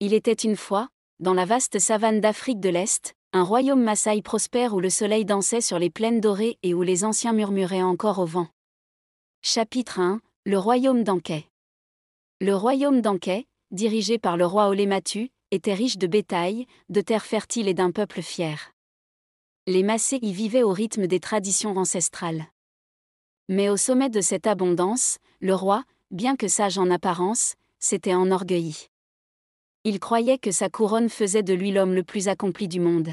Il était une fois, dans la vaste savane d'Afrique de l'Est, un royaume Maasai prospère où le soleil dansait sur les plaines dorées et où les anciens murmuraient encore au vent. Chapitre 1 – Le royaume d'Ankhet. Le royaume d'Ankhet, dirigé par le roi Olématu, était riche de bétail, de terres fertiles et d'un peuple fier. Les Maasai y vivaient au rythme des traditions ancestrales. Mais au sommet de cette abondance, le roi, bien que sage en apparence, s'était enorgueilli. Il croyait que sa couronne faisait de lui l'homme le plus accompli du monde.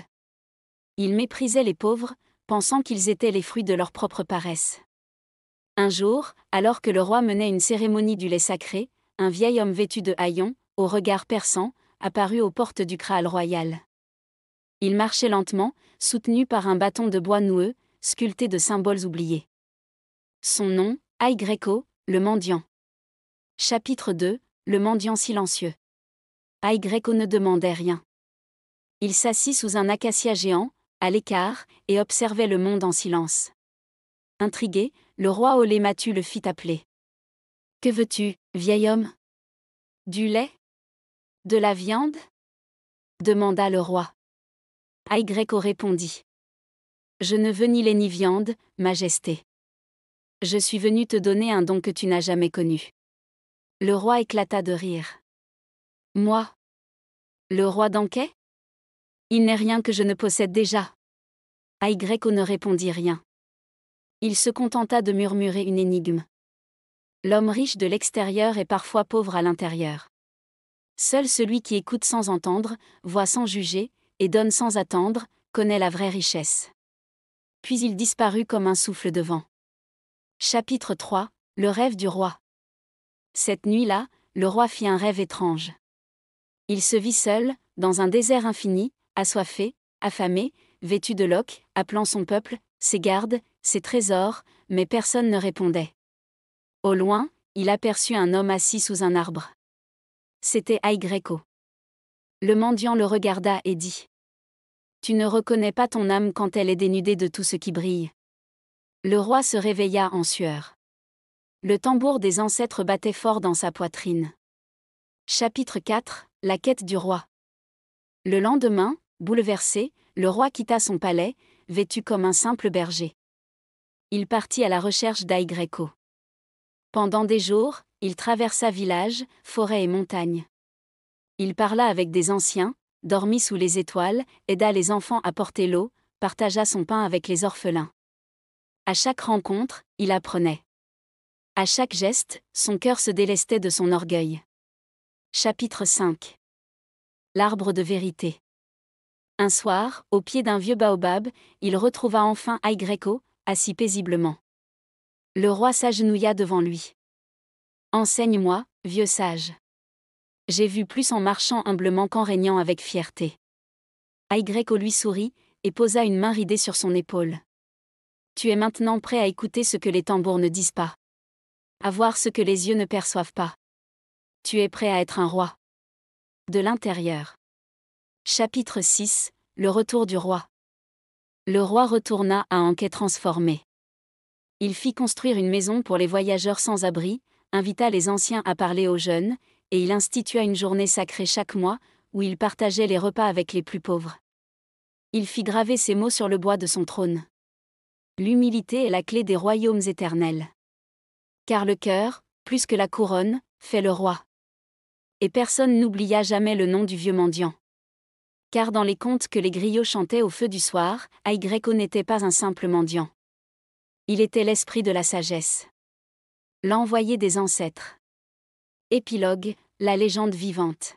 Il méprisait les pauvres, pensant qu'ils étaient les fruits de leur propre paresse. Un jour, alors que le roi menait une cérémonie du lait sacré, un vieil homme vêtu de haillons, au regard perçant, apparut aux portes du Kraal royal. Il marchait lentement, soutenu par un bâton de bois noueux, sculpté de symboles oubliés. Son nom, Ai Greco, le mendiant. Chapitre 2 – Le mendiant silencieux. Ai Greco ne demandait rien. Il s'assit sous un acacia géant, à l'écart, et observait le monde en silence. Intrigué, le roi Olématu le fit appeler. « Que veux-tu, vieil homme ? Du lait ? De la viande ?» demanda le roi. Ai Greco répondit. « Je ne veux ni lait ni viande, majesté. Je suis venu te donner un don que tu n'as jamais connu. » Le roi éclata de rire. « Moi ? Le roi d'Ankhet ? Il n'est rien que je ne possède déjà. » Ai Greco ne répondit rien. Il se contenta de murmurer une énigme. L'homme riche de l'extérieur est parfois pauvre à l'intérieur. Seul celui qui écoute sans entendre, voit sans juger, et donne sans attendre, connaît la vraie richesse. Puis il disparut comme un souffle de vent. Chapitre 3 – Le rêve du roi. Cette nuit-là, le roi fit un rêve étrange. Il se vit seul, dans un désert infini, assoiffé, affamé, vêtu de loques, appelant son peuple, ses gardes, ses trésors, mais personne ne répondait. Au loin, il aperçut un homme assis sous un arbre. C'était Ai Greco. Le mendiant le regarda et dit : « Tu ne reconnais pas ton âme quand elle est dénudée de tout ce qui brille. » Le roi se réveilla en sueur. Le tambour des ancêtres battait fort dans sa poitrine. Chapitre 4 – La quête du roi. Le lendemain, bouleversé, le roi quitta son palais, vêtu comme un simple berger. Il partit à la recherche d'Ai Greco. Pendant des jours, il traversa villages, forêts et montagnes. Il parla avec des anciens, dormit sous les étoiles, aida les enfants à porter l'eau, partagea son pain avec les orphelins. À chaque rencontre, il apprenait. À chaque geste, son cœur se délestait de son orgueil. Chapitre 5 – L'arbre de vérité. Un soir, au pied d'un vieux baobab, il retrouva enfin Ai Greco, assis paisiblement. Le roi s'agenouilla devant lui. « Enseigne-moi, vieux sage. J'ai vu plus en marchant humblement qu'en régnant avec fierté. » Ai Greco lui sourit, et posa une main ridée sur son épaule. « Tu es maintenant prêt à écouter ce que les tambours ne disent pas. À voir ce que les yeux ne perçoivent pas. Tu es prêt à être un roi. » De l'intérieur. Chapitre 6 – Le retour du roi. Le roi retourna à Ankhet transformé. Il fit construire une maison pour les voyageurs sans abri, invita les anciens à parler aux jeunes, et il institua une journée sacrée chaque mois, où il partageait les repas avec les plus pauvres. Il fit graver ces mots sur le bois de son trône. L'humilité est la clé des royaumes éternels. Car le cœur, plus que la couronne, fait le roi. Et personne n'oublia jamais le nom du vieux mendiant. Car dans les contes que les griots chantaient au feu du soir, Ai Greco n'était pas un simple mendiant. Il était l'esprit de la sagesse. L'envoyé des ancêtres. Épilogue, la légende vivante.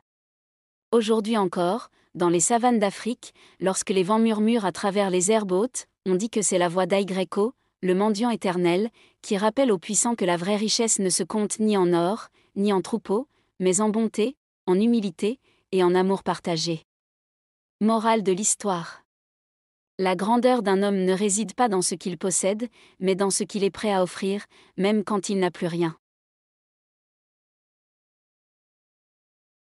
Aujourd'hui encore, dans les savanes d'Afrique, lorsque les vents murmurent à travers les herbes hautes, on dit que c'est la voix d'Ai Greco, le mendiant éternel, qui rappelle aux puissants que la vraie richesse ne se compte ni en or, ni en troupeaux, mais en bonté, en humilité, et en amour partagé. Morale de l'histoire. La grandeur d'un homme ne réside pas dans ce qu'il possède, mais dans ce qu'il est prêt à offrir, même quand il n'a plus rien.